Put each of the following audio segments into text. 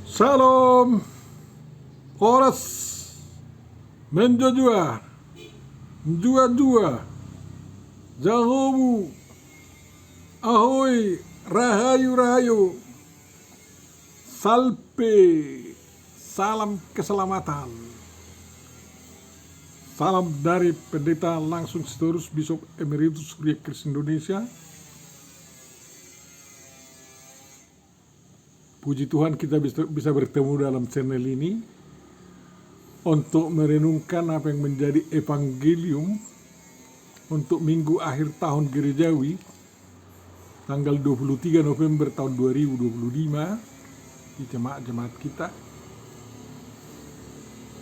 Shalom, oras menjajua, jua-jua, jahobu, ahoy, rahayu-rahayu, salpe, salam keselamatan. Salam dari Pendeta Langsung Sitorus Bishop Emeritus Gereja Kristen Indonesia. Puji Tuhan kita bisa bertemu dalam channel ini untuk merenungkan apa yang menjadi evangelium untuk minggu akhir tahun gerejawi tanggal 23 November tahun 2025 di jemaat-jemaat kita.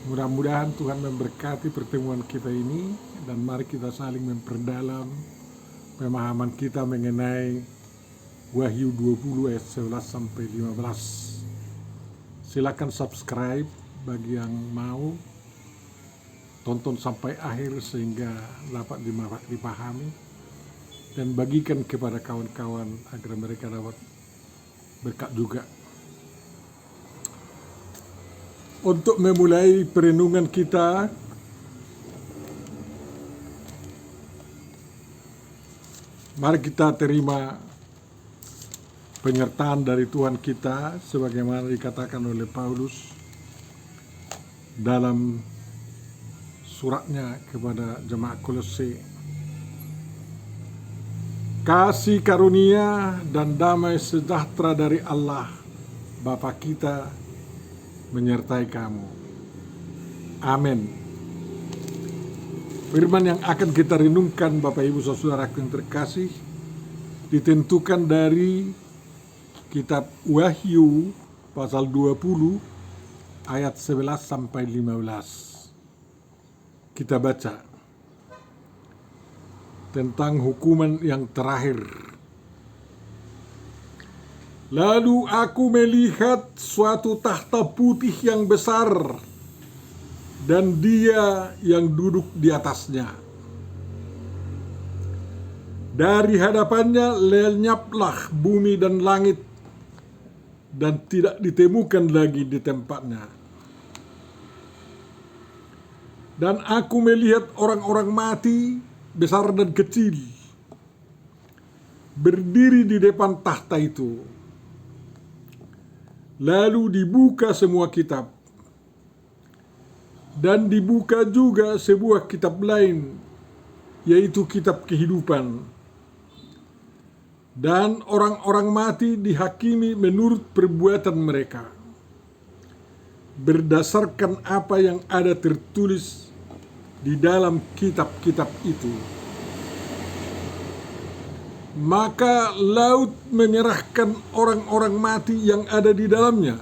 Mudah-mudahan Tuhan memberkati pertemuan kita ini dan mari kita saling memperdalam pemahaman kita mengenai Wahyu 20 ayat 11 sampai 15. Silakan subscribe bagi yang mau, tonton sampai akhir sehingga dapat dipahami, dan bagikan kepada kawan-kawan agar mereka dapat berkat juga. Untuk memulai perenungan kita, mari kita terima penyertaan dari Tuhan kita sebagaimana dikatakan oleh Paulus dalam suratnya kepada jemaat Kolose. Kasih karunia dan damai sejahtera dari Allah Bapa kita menyertai kamu. Amin. Firman yang akan kita renungkan Bapak Ibu Saudaraku yang terkasih ditentukan dari Kitab Wahyu pasal 20 ayat 11 sampai 15. Kita baca tentang hukuman yang terakhir. Lalu aku melihat suatu tahta putih yang besar dan Dia yang duduk di atasnya. Dari hadapannya lenyaplah bumi dan langit, dan tidak ditemukan lagi di tempatnya. Dan aku melihat orang-orang mati, besar dan kecil, berdiri di depan tahta itu. Lalu dibuka semua kitab, dan dibuka juga sebuah kitab lain, yaitu kitab kehidupan. Dan orang-orang mati dihakimi menurut perbuatan mereka, berdasarkan apa yang ada tertulis di dalam kitab-kitab itu. Maka laut menyerahkan orang-orang mati yang ada di dalamnya,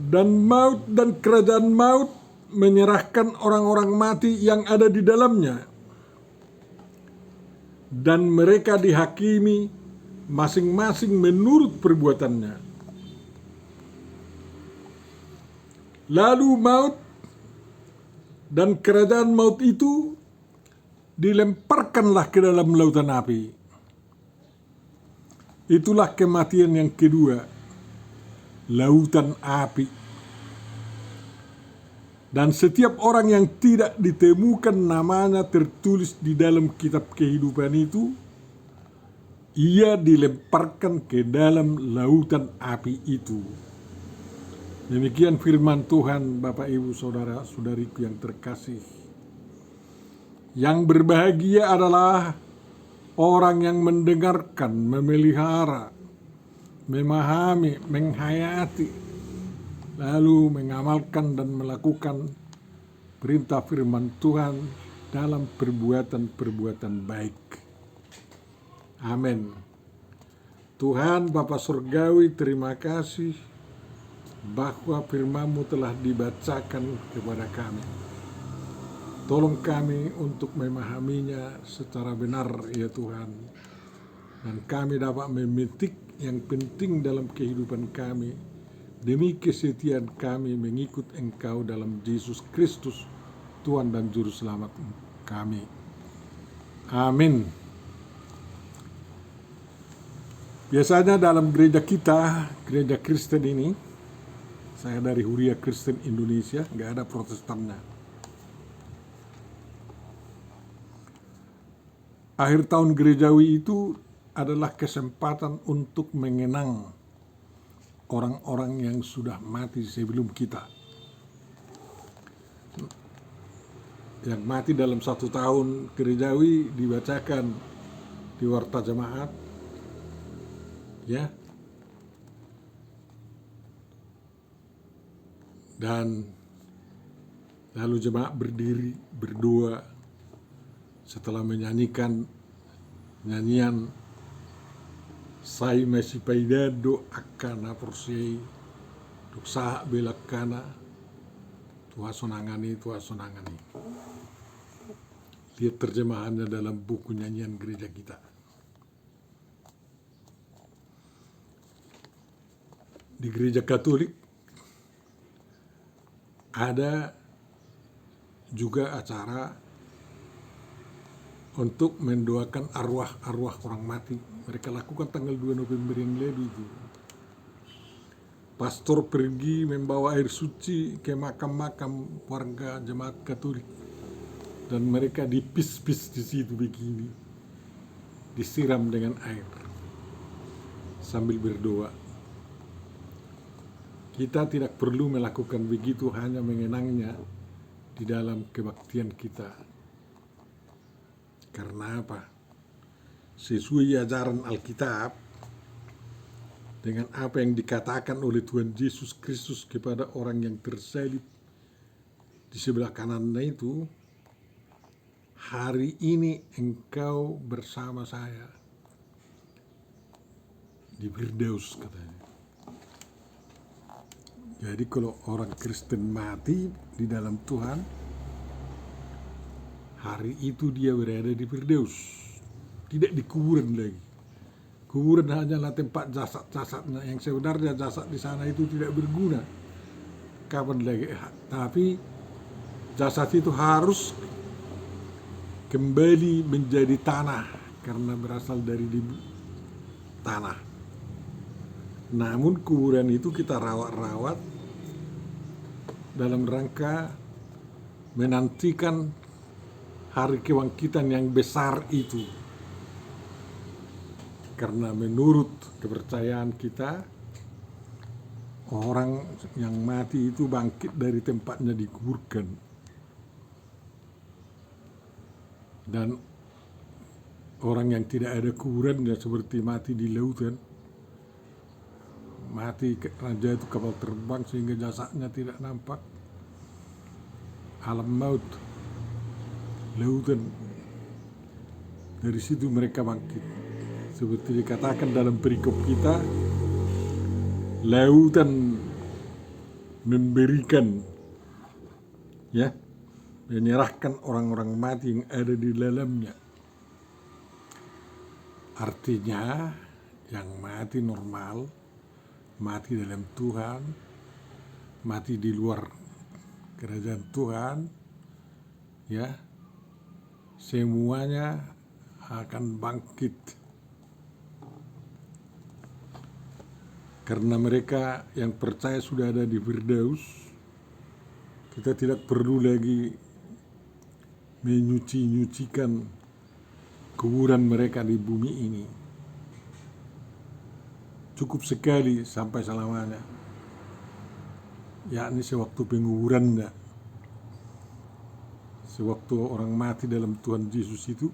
dan maut dan kerajaan maut menyerahkan orang-orang mati yang ada di dalamnya. Dan mereka dihakimi masing-masing menurut perbuatannya. Lalu maut dan kerajaan maut itu dilemparkanlah ke dalam lautan api. Itulah kematian yang kedua, lautan api. Dan setiap orang yang tidak ditemukan namanya tertulis di dalam kitab kehidupan itu, ia dilemparkan ke dalam lautan api itu. Demikian firman Tuhan, Bapak Ibu Saudara-saudariku yang terkasih. Yang berbahagia adalah orang yang mendengarkan, memelihara, memahami, menghayati, lalu mengamalkan dan melakukan perintah firman Tuhan dalam perbuatan-perbuatan baik. Amin. Tuhan Bapa Surgawi, terima kasih bahwa firman-Mu telah dibacakan kepada kami. Tolong kami untuk memahaminya secara benar ya Tuhan, dan kami dapat memetik yang penting dalam kehidupan kami demi kesetiaan kami mengikut Engkau dalam Yesus Kristus, Tuhan dan Juru Selamat kami. Amin. Biasanya dalam gereja kita, gereja Kristen ini, saya dari Huria Kristen Indonesia, nggak ada Protestannya. Akhir tahun gerejawi itu adalah kesempatan untuk mengenang orang-orang yang sudah mati sebelum kita. Yang mati dalam 1 tahun gerejawi dibacakan di warta jemaat, ya. Dan lalu jemaat berdiri berdoa setelah menyanyikan nyanyian Sai Masih Paida Doakana Persei Duksa Belakana Tuhan Sonangani. Lihat terjemahannya dalam buku nyanyian gereja kita. Di gereja Katolik ada juga acara untuk mendoakan arwah-arwah orang mati. Mereka lakukan tanggal 2 November yang lalu itu. Pastor pergi membawa air suci ke makam-makam warga jemaat Katolik. Dan mereka dipis-pis di situ begini, disiram dengan air sambil berdoa. Kita tidak perlu melakukan begitu, hanya mengenangnya di dalam kebaktian kita. Karena apa? Sesuai ajaran Alkitab, dengan apa yang dikatakan oleh Tuhan Yesus Kristus kepada orang yang tersalib di sebelah kanannya itu, hari ini engkau bersama saya di Firdaus, katanya. Jadi kalau orang Kristen mati di dalam Tuhan, hari itu dia berada di Firdaus, tidak di kuburan lagi. Kuburan hanyalah tempat jasad-jasadnya, yang sebenarnya jasad di sana itu tidak berguna. Kapan lagi? Tapi jasad itu harus kembali menjadi tanah karena berasal dari tanah. Namun kuburan itu kita rawat-rawat dalam rangka menantikan hari kebangkitan yang besar itu. Karena menurut kepercayaan kita, orang yang mati itu bangkit dari tempatnya dikuburkan. Dan orang yang tidak ada kuburannya seperti mati di lautan, mati raja itu kapal terbang sehingga jasadnya tidak nampak, alam maut, lautan, dari situ mereka bangkit. Seperti dikatakan dalam perikop kita, lautan memberikan, ya, menyerahkan orang-orang mati yang ada di dalamnya. Artinya yang mati normal, mati dalam Tuhan, mati di luar kerajaan Tuhan, ya, semuanya akan bangkit. Karena mereka yang percaya sudah ada di Firdaus, kita tidak perlu lagi menyucikan kuburan mereka di bumi ini. Cukup sekali sampai selamanya, yakni sewaktu penguburannya. Sewaktu orang mati dalam Tuhan Yesus itu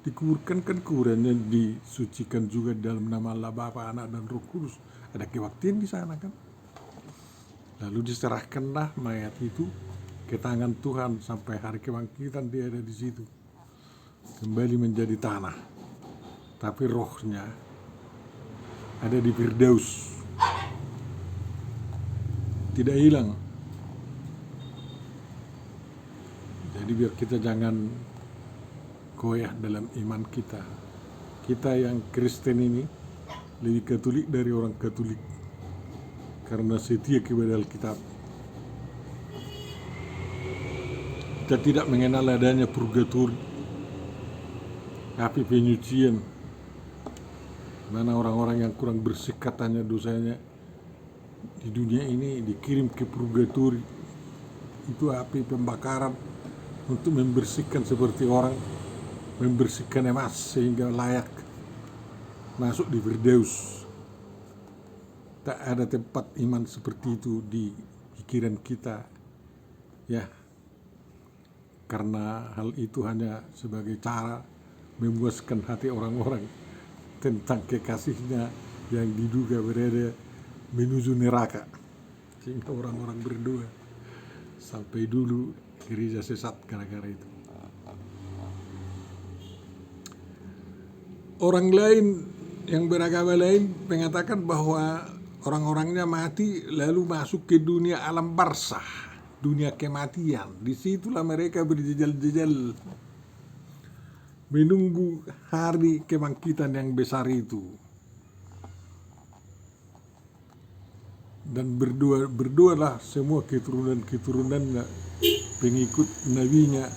dikuburkan, kan kuburannya disucikan juga dalam nama Allah Bapa, Anak dan Roh Kudus. Ada kebaktian di sana kan. Lalu diserahkanlah mayat itu ke tangan Tuhan sampai hari kebangkitan dia ada di situ, kembali menjadi tanah, tapi rohnya ada di Firdaus, tidak hilang. Jadi biar kita jangan goyah dalam iman kita. Kita yang Kristen ini lebih Katolik dari orang Katolik karena setia kepada Alkitab. Kita tidak mengenal adanya purgatori, tapi penyucian Mana orang-orang yang kurang bersih katanya dosanya di dunia ini dikirim ke purgatori. Itu api pembakaran untuk membersihkan seperti orang membersihkan emas sehingga layak masuk di Firdaus. Tak ada tempat iman seperti itu di pikiran kita, ya. Karena hal itu hanya sebagai cara memuaskan hati orang-orang tentang kekasihnya yang diduga berada menuju neraka, sehingga orang-orang berdoa sampai dulu gereja sesat gara-gara itu. Orang lain yang beragama lain mengatakan bahwa orang-orangnya mati lalu masuk ke dunia alam barzah, dunia kematian. Disitulah mereka berjejal-jejal menunggu hari kebangkitan yang besar itu, dan berdoalah semua keturunan-keturunannya, pengikut nabinya,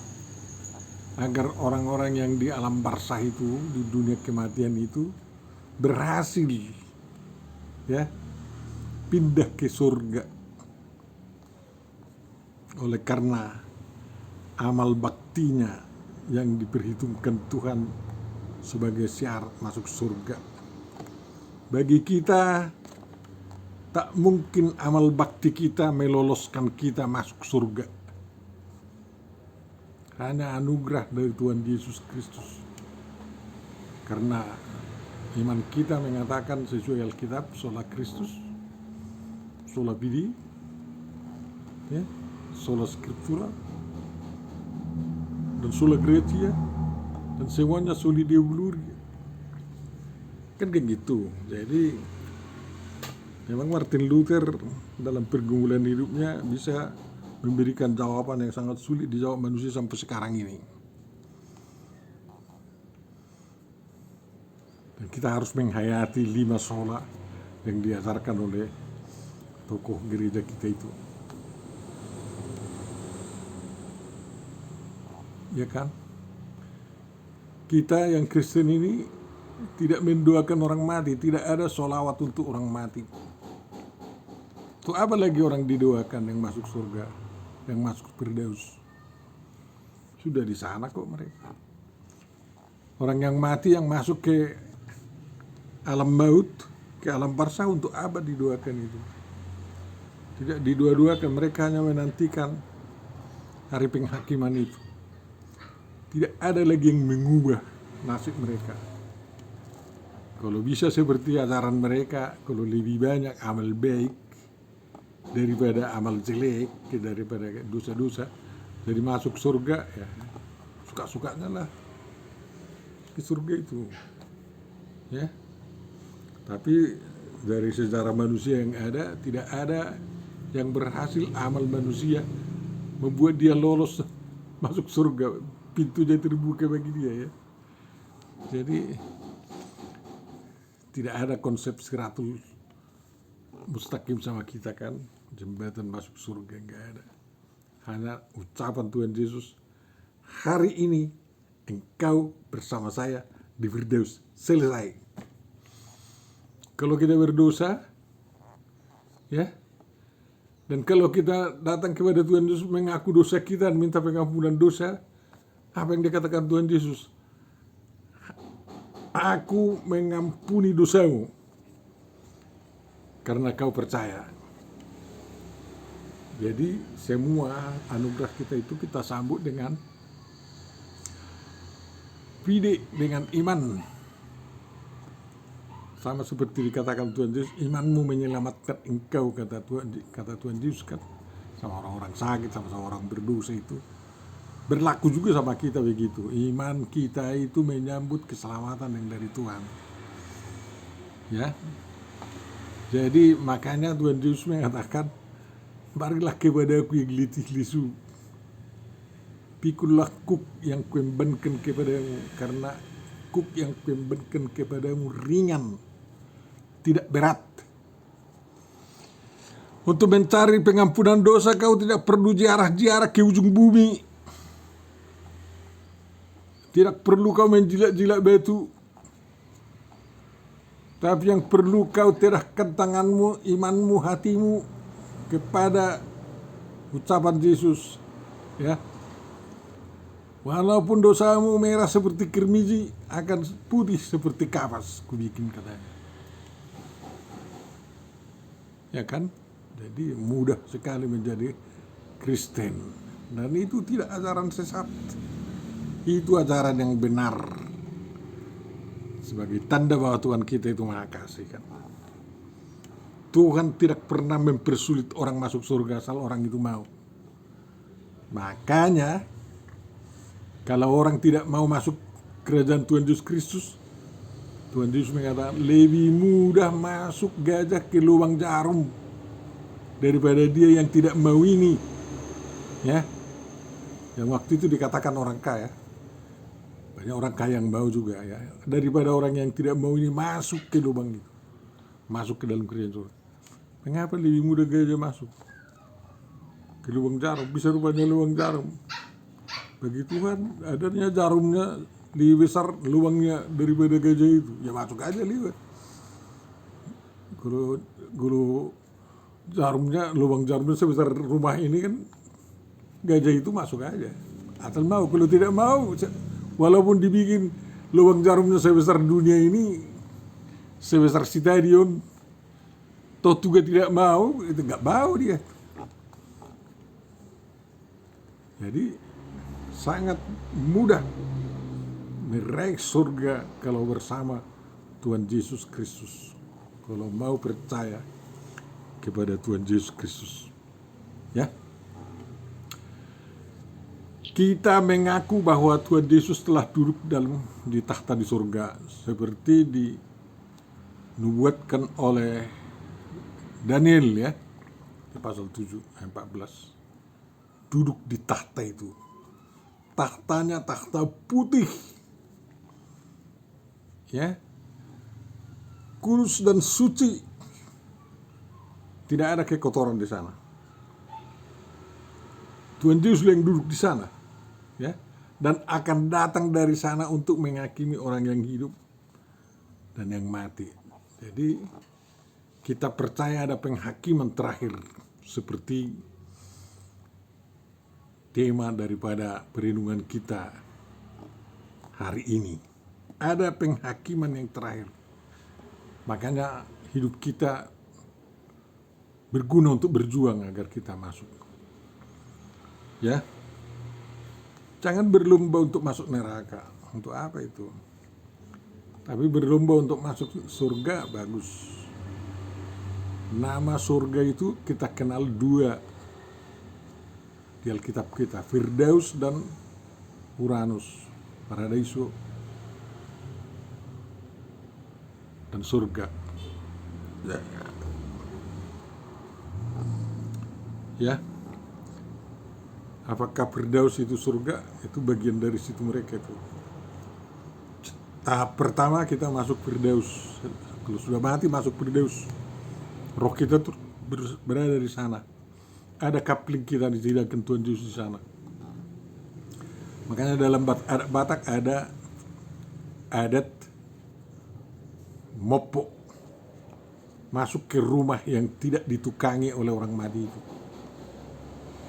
agar orang-orang yang di alam barzah itu, di dunia kematian itu berhasil, ya, pindah ke surga oleh karena amal baktinya yang diperhitungkan Tuhan sebagai syarat masuk surga. Bagi kita, tak mungkin amal bakti kita meloloskan kita masuk surga. Hanya anugerah dari Tuhan Yesus Kristus. Karena iman kita mengatakan sesuai Alkitab, sola Kristus, sola Fide, ya, sola Scriptura, dan sola Gratia, dan semuanya soli Deo Gloria. Kan kayak gitu. Jadi memang Martin Luther dalam pergumulan hidupnya bisa memberikan jawaban yang sangat sulit dijawab manusia sampai sekarang ini. Dan kita harus menghayati 5 sola yang diajarkan oleh tokoh gereja kita itu. Ya kan? Kita yang Kristen ini tidak mendoakan orang mati, tidak ada sholawat untuk orang mati. Itu apa lagi orang didoakan yang masuk surga, yang masuk Firdaus? Sudah di sana kok mereka. Orang yang mati yang masuk ke alam maut, ke alam barzah, untuk apa didoakan itu? Tidak didua-duakan, mereka hanya menantikan hari penghakiman itu. Tidak ada lagi yang mengubah nasib mereka. Kalau bisa seperti ajaran mereka, kalau lebih banyak amal baik daripada amal jelek, daripada dosa-dosa, jadi masuk surga, ya suka-sukanya lah ke surga itu, ya. Tapi dari sejarah manusia yang ada, tidak ada yang berhasil amal manusia membuat dia lolos masuk surga, pintunya terbuka bagi dia, ya. Jadi tidak ada konsep siratul mustaqim sama kita kan, jembatan masuk surga, enggak ada. Hanya ucapan Tuhan Yesus, hari ini engkau bersama saya di Firdaus, selesai. Kalau kita berdosa, ya, dan kalau kita datang kepada Tuhan Yesus mengaku dosa kita dan minta pengampunan dosa, apa yang dikatakan Tuhan Yesus? Aku mengampuni dosamu karena kau percaya. Jadi semua anugerah kita itu kita sambut dengan fide, dengan iman. Sama seperti dikatakan Tuhan Yesus, imanmu menyelamatkan engkau, kata Tuhan Yesus kan, sama orang-orang sakit, sama orang berdosa itu. Berlaku juga sama kita begitu. Iman kita itu menyambut keselamatan yang dari Tuhan, ya. Jadi makanya Tuhan Yesus mengatakan, marilah kepadaku yang letih lesu, pikulah kuk yang kuembankan kepadamu, karena kuk yang kuembankan kepadamu ringan, tidak berat. Untuk mencari pengampunan dosa kau tidak perlu ziarah-ziarah ke ujung bumi. Tidak perlu kau menjilat-jilat batu. Tapi yang perlu kau terahkan tanganmu, imanmu, hatimu kepada ucapan Yesus, ya. Walaupun dosamu merah seperti kirmizi, akan putih seperti kapas kubikin, katanya. Ya kan? Jadi mudah sekali menjadi Kristen. Dan itu tidak ajaran sesat. Itu ajaran yang benar. Sebagai tanda bahwa Tuhan kita itu Maha Kasih, kan. Tuhan tidak pernah mempersulit orang masuk surga asal orang itu mau. Makanya kalau orang tidak mau masuk kerajaan Tuhan Yesus Kristus, Tuhan Yesus mengatakan lebih mudah masuk gajah ke lubang jarum daripada dia yang tidak mau ini. Ya. Yang waktu itu dikatakan orang kaya. Banyak orang kaya yang mau juga, ya. Daripada orang yang tidak mau ini masuk ke lubang itu. Masuk ke dalam kerajaan surga. Mengapa lebih mudah gajah masuk ke lubang jarum? Bisa rupanya lubang jarum. Bagi Tuhan adanya jarumnya lebih besar lubangnya daripada gajah itu. Ya masuk aja liwat. Kalau jarumnya, lubang jarumnya sebesar rumah ini, kan gajah itu masuk aja. Asal mau. Kalau tidak mau, walaupun dibikin lubang jarumnya sebesar dunia ini, sebesar stadion, toh juga tidak mau, itu nggak mau dia. Jadi sangat mudah meraih surga kalau bersama Tuhan Yesus Kristus. Kalau mau percaya kepada Tuhan Yesus Kristus. Ya. Kita mengaku bahwa Tuhan Yesus telah duduk di tahta di surga, seperti dinubuatkan oleh Daniel, ya, di pasal 7 ayat 14. Duduk di tahta itu. Tahtanya tahta putih. Ya. Kudus dan suci. Tidak ada kekotoran di sana. Tuhan Yesus yang duduk di sana. Ya, dan akan datang dari sana untuk menghakimi orang yang hidup dan yang mati. Jadi kita percaya ada penghakiman terakhir, seperti tema daripada perlindungan kita hari ini. Ada penghakiman yang terakhir. Makanya hidup kita berguna untuk berjuang agar kita masuk. Ya. Jangan berlomba untuk masuk neraka. Untuk apa itu? Tapi berlomba untuk masuk surga, bagus. Nama surga itu kita kenal dua di Alkitab kita, Firdaus dan Uranus, Paradiso dan surga. Ya. Apakah Firdaus itu surga? Itu bagian dari situ mereka itu. Tahap pertama kita masuk Firdaus. Kalau sudah mati masuk Firdaus. Roh kita tuh berada di sana. Ada kapling kita ditidakkan Tuhan Yesus di sana. Makanya dalam adat Batak ada adat mopo, masuk ke rumah yang tidak ditukangi oleh orang mati itu.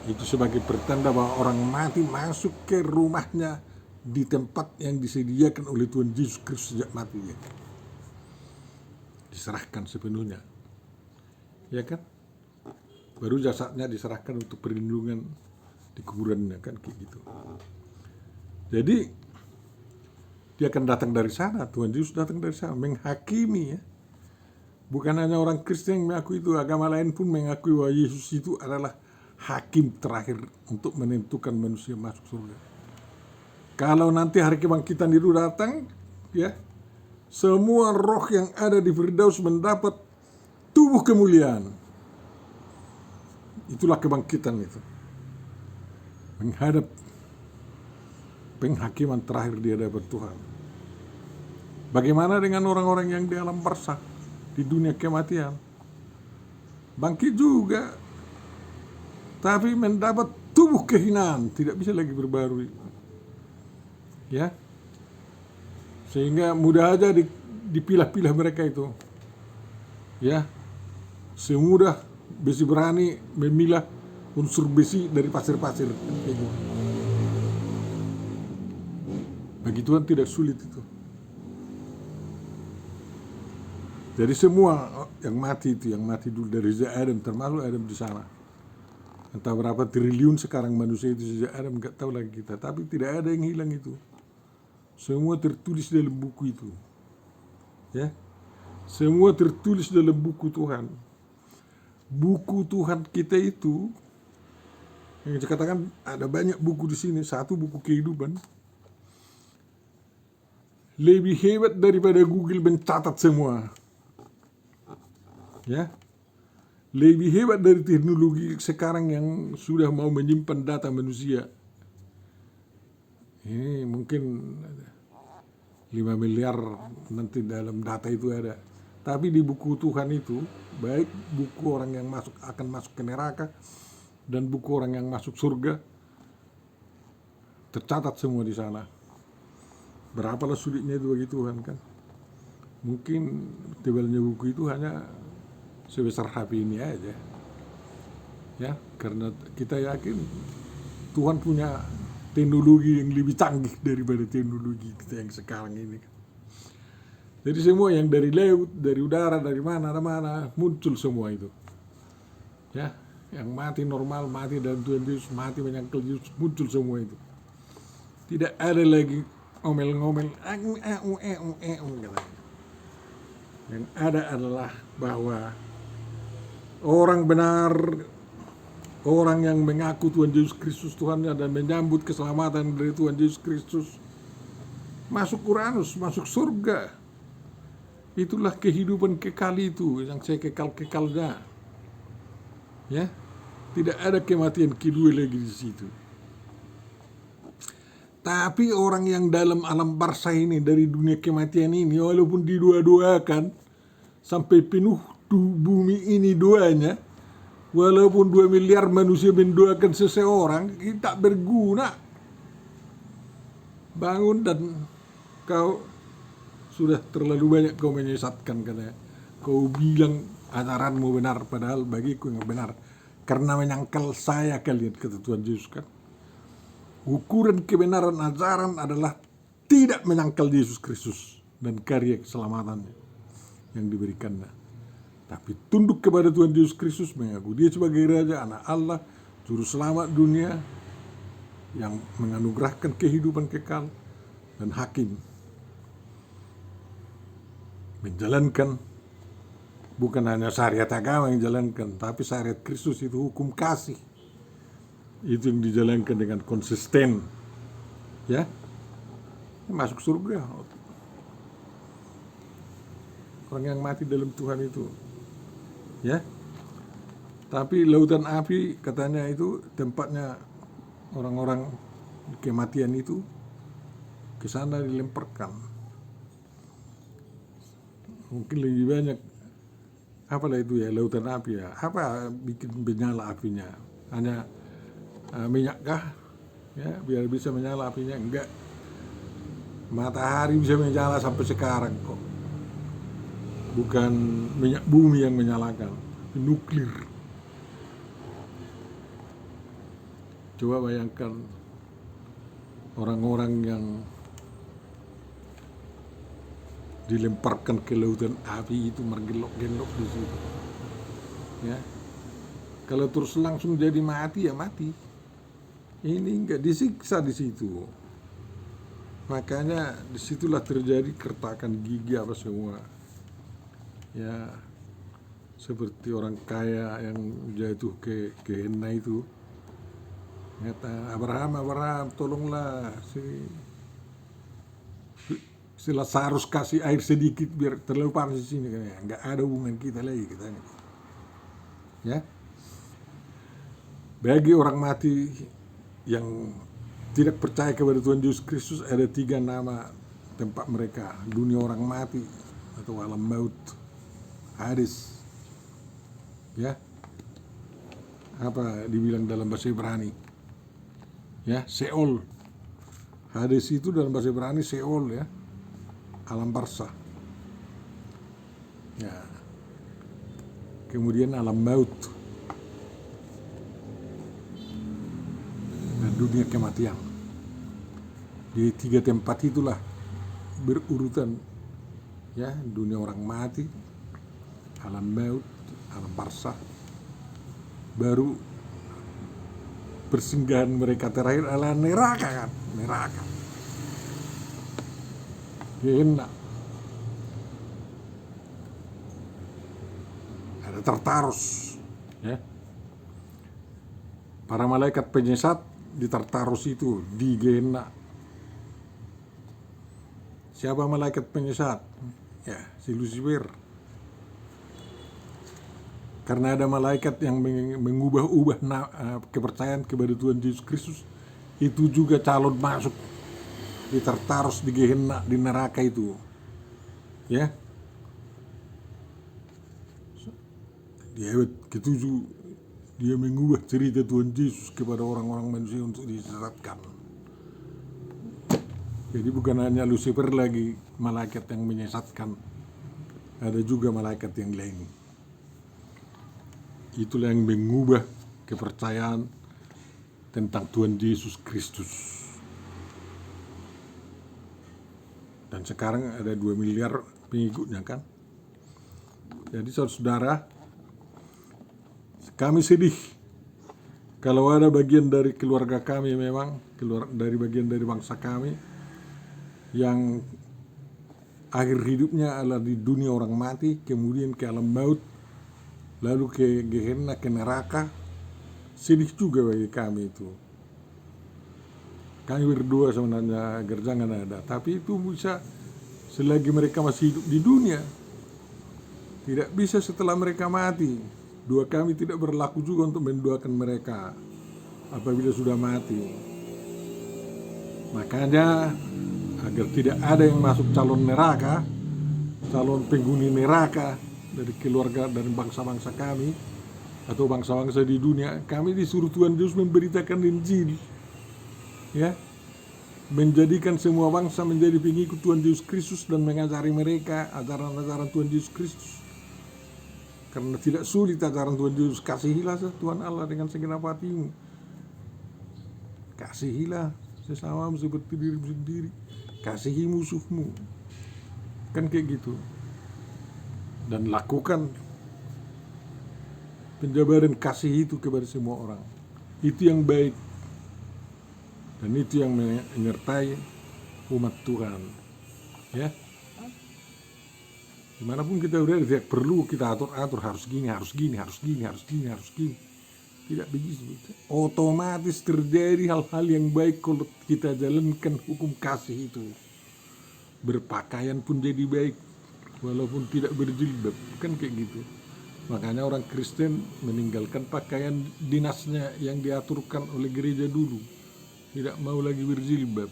Itu sebagai pertanda bahwa orang mati masuk ke rumahnya di tempat yang disediakan oleh Tuhan Yesus Kristus sejak matinya. Diserahkan sepenuhnya. Ya kan? Baru jasadnya diserahkan untuk perlindungan di kuburannya, kan kayak gitu. Jadi dia akan datang dari sana, Tuhan Yesus datang dari sana menghakimi, ya. Bukan hanya orang Kristen yang mengaku itu, agama lain pun mengakui bahwa Yesus itu adalah hakim terakhir untuk menentukan manusia masuk surga. Kalau nanti hari kebangkitan itu datang, ya, semua roh yang ada di Firdaus mendapat tubuh kemuliaan. Itulah kebangkitan itu. Menghadap penghakiman terakhir di hadapan Tuhan. Bagaimana dengan orang-orang yang di alam barzakh, di dunia kematian? Bangkit juga, tapi mendapat tubuh kehinaan, tidak bisa lagi berbarui. Ya. Sehingga mudah aja dipilah-pilah mereka itu, ya, semudah besi berani memilah unsur besi dari pasir-pasir. Bagi Tuhan tidak sulit itu. Jadi semua yang mati itu, yang mati dulu dari sejak Adam, termasuk Adam di sana. Entah berapa triliun sekarang manusia itu sejak Adam, nggak tahu lagi kita. Tapi tidak ada yang hilang itu. Semua tertulis dalam buku itu. Ya, semua tertulis dalam buku Tuhan. Buku Tuhan kita itu, yang saya katakan ada banyak buku di sini. Satu buku kehidupan. Lebih hebat daripada Google mencatat semua. Ya, lebih hebat dari teknologi sekarang yang sudah mau menyimpan data manusia. Ini mungkin 5 miliar nanti dalam data itu ada. Tapi di buku Tuhan itu, baik buku orang yang akan masuk ke neraka dan buku orang yang masuk surga, tercatat semua di sana. Berapalah sulitnya itu bagi Tuhan kan? Mungkin tebalnya buku itu hanya sebesar HP ini aja, ya, karena kita yakin Tuhan punya teknologi yang lebih canggih daripada teknologi kita yang sekarang ini. Jadi semua yang dari laut, dari udara, dari mana muncul semua itu, ya, yang mati normal, mati dalam Tuhan Yesus, mati menyangkal Yesus, muncul semua itu. Tidak ada lagi ngomel-ngomel, yang ada adalah bahwa orang benar, orang yang mengaku Tuhan Yesus Kristus Tuhannya dan menyambut keselamatan dari Tuhan Yesus Kristus, masuk Uranus, masuk surga. Itulah kehidupan kekal itu, yang saya kekal-kekalnya. Ya, tidak ada kematian kedua lagi di situ. Tapi orang yang dalam alam barzah ini, dari dunia kematian ini, walaupun didua-duakan sampai penuh bumi ini duanya, walaupun 2 miliar manusia mendoakan seseorang, itu tak berguna. Bangun dan kau sudah terlalu banyak kau menyesatkan, karena kau bilang ajaranmu benar, padahal bagiku yang benar. Karena menyangkal saya kalian, kata Tuhan Yesus kan. Ukuran kebenaran ajaran adalah tidak menyangkal Yesus Kristus dan karya keselamatannya yang diberikannya. Tapi tunduk kepada Tuhan Yesus Kristus, mengaku Dia sebagai Raja, Anak Allah, Juru Selamat dunia, yang menganugerahkan kehidupan kekal, dan Hakim. Menjalankan bukan hanya syariat agama yang dijalankan, tapi syariat Kristus itu hukum kasih. Itu yang dijalankan dengan konsisten, ya, masuk surga. Orang yang mati dalam Tuhan itu, ya. Tapi lautan api katanya itu tempatnya orang-orang kematian itu, ke sana dilemparkan. Mungkin lebih banyak apalah itu ya, lautan api ya. Apa bikin menyala apinya? Hanya minyak kah? Ya, biar bisa menyala apinya? Enggak. Matahari bisa menyala sampai sekarang kok. Bukan minyak bumi yang menyalakan, nuklir. Coba bayangkan orang-orang yang dilemparkan ke lautan api itu mergelok-gelok di situ. Ya. Kalau terus langsung jadi mati ya mati. Ini enggak disiksa di situ. Makanya disitulah terjadi kertakan gigi apa semua. Ya, seperti orang kaya yang jatuh ke Gehenna itu. Kata Abraham, tolonglah si Lazarus kasih air sedikit biar terlalu panas di sini. Enggak ada hubungan kita lagi katanya. Ya. Bagi orang mati yang tidak percaya kepada Tuhan Yesus Kristus, ada 3 nama tempat mereka: dunia orang mati atau alam maut, Hades. Ya, apa dibilang dalam bahasa Ibrani? Ya, Seol. Hades itu dalam bahasa Ibrani Seol, ya, alam barzah. Ya. Kemudian alam maut dan dunia kematian. Di 3 tempat itulah berurutan, ya, dunia orang mati, alam maut, alam barzakh, baru persinggahan mereka terakhir adalah neraka kan, neraka. Gehenna. Ada Tartarus, ya. Para malaikat penyesat di Tartarus itu, di Gehenna. Siapa malaikat penyesat? Ya, si Lucifer. Karena ada malaikat yang mengubah-ubah kepercayaan kepada Tuhan Yesus Kristus, itu juga calon masuk di Tartarus, di Gehenna, di neraka itu. Ya. Di ayat ke-7 dia mengubah cerita Tuhan Yesus kepada orang-orang manusia untuk disesatkan. Jadi bukan hanya Lucifer lagi malaikat yang menyesatkan, ada juga malaikat yang lain. Itulah yang mengubah kepercayaan tentang Tuhan Yesus Kristus. Dan sekarang ada 2 miliar pengikutnya kan. Jadi saudara, kami sedih kalau ada bagian dari keluarga kami, memang dari bagian dari bangsa kami yang akhir hidupnya adalah di dunia orang mati, kemudian ke alam maut, lalu ke Gehenna, ke neraka. Sedih juga bagi kami itu. Kami berdoa sebenarnya agar jangan ada, tapi itu bisa selagi mereka masih hidup di dunia, tidak bisa setelah mereka mati. Doa kami tidak berlaku juga untuk mendoakan mereka apabila sudah mati. Makanya agar tidak ada yang masuk calon neraka, calon penghuni neraka dari keluarga dan bangsa-bangsa kami atau bangsa-bangsa di dunia, kami disuruh Tuhan Yesus memberitakan Injil, ya, menjadikan semua bangsa menjadi pengikut Tuhan Yesus Kristus dan mengajari mereka ajaran-ajaran Tuhan Yesus Kristus. Karena tidak sulit ajaran Tuhan Yesus, kasihilah Tuhan Allah dengan segenap hatimu, kasihilah sesamamu seperti dirimu sendiri, kasihi musuhmu, kan kayak gitu. Dan lakukan penjabaran kasih itu kepada semua orang. Itu yang baik, dan itu yang menyertai umat Tuhan, ya. Dimanapun kita berada, tidak perlu kita atur-atur harus gini, harus gini, harus gini, harus gini, harus gini. Tidak begitu. Otomatis terjadi hal-hal yang baik kalau kita jalankan hukum kasih itu. Berpakaian pun jadi baik walaupun tidak berjilbab, kan kayak gitu. Makanya orang Kristen meninggalkan pakaian dinasnya yang diaturkan oleh gereja dulu, tidak mau lagi berjilbab,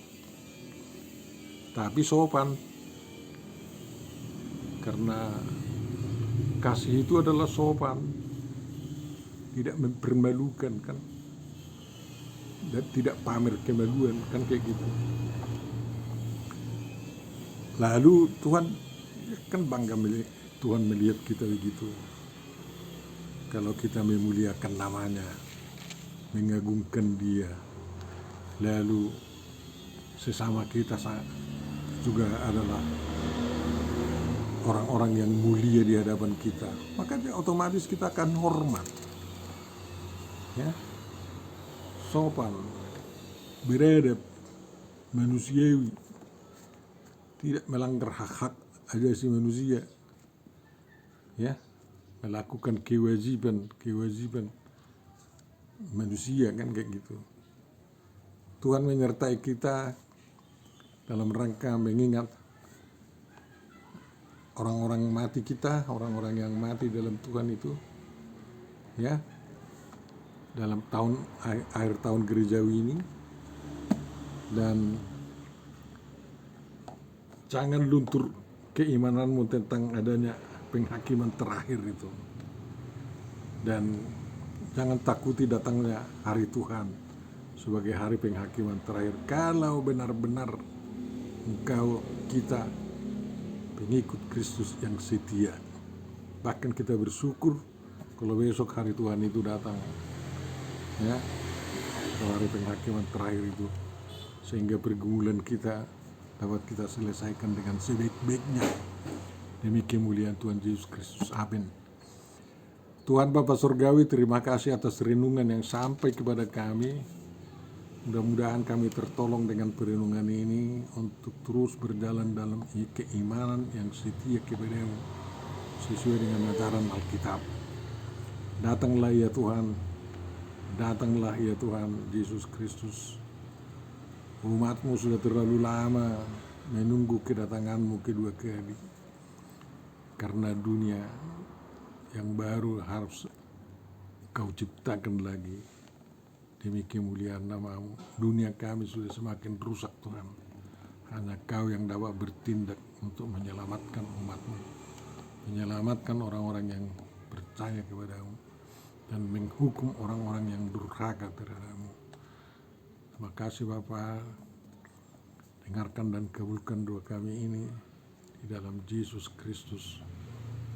tapi sopan, karena kasih itu adalah sopan, tidak mempermalukan kan, dan tidak pamer kemaluan, kan kayak gitu. Lalu Tuhan kan bangga Tuhan melihat kita begitu. Kalau kita memuliakan namanya, mengagungkan Dia, lalu sesama kita juga adalah orang-orang yang mulia di hadapan kita, makanya otomatis kita akan hormat, ya, sopan, beradab, manusiawi, tidak melanggar hak-hak asasi manusia, ya, melakukan kewajiban manusia, kan kayak gitu. Tuhan menyertai kita dalam rangka mengingat orang-orang mati kita, orang-orang yang mati dalam Tuhan itu, ya, dalam akhir tahun gerejawi ini. Dan jangan luntur keimananmu tentang adanya penghakiman terakhir itu, dan jangan takuti datangnya hari Tuhan sebagai hari penghakiman terakhir. Kalau benar-benar kita pengikut Kristus yang setia, Bahkan kita bersyukur kalau besok hari Tuhan itu datang, ya, atau hari penghakiman terakhir itu, sehingga pergumulan kita dapat kita selesaikan dengan sebaik-baiknya demi kemuliaan Tuhan Yesus Kristus. Amin. Tuhan Bapa Surgawi, terima kasih atas renungan yang sampai kepada kami. Mudah-mudahan kami tertolong dengan perenungan ini untuk terus berjalan dalam keimanan yang setia kepada-Mu sesuai dengan ajaran Alkitab. Datanglah ya Tuhan, datanglah ya Tuhan Yesus Kristus. Umat-Mu sudah terlalu lama menunggu kedatangan-Mu kedua kali, karena dunia yang baru harus Kau ciptakan lagi demi kemuliaan nama-Mu. Dunia kami sudah semakin rusak Tuhan. Hanya Kau yang dapat bertindak untuk menyelamatkan umat-Mu, menyelamatkan orang-orang yang percaya kepada-Mu, dan menghukum orang-orang yang durhaka terhadap-Mu. Terima kasih Bapa. Dengarkan dan kabulkan doa kami ini di dalam Yesus Kristus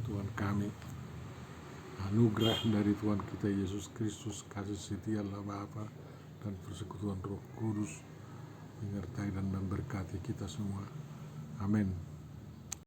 Tuhan kami. Anugerah dari Tuhan kita Yesus Kristus, kasih setia Allah Bapa, dan persekutuan Roh Kudus menyertai dan memberkati kita semua. Amin.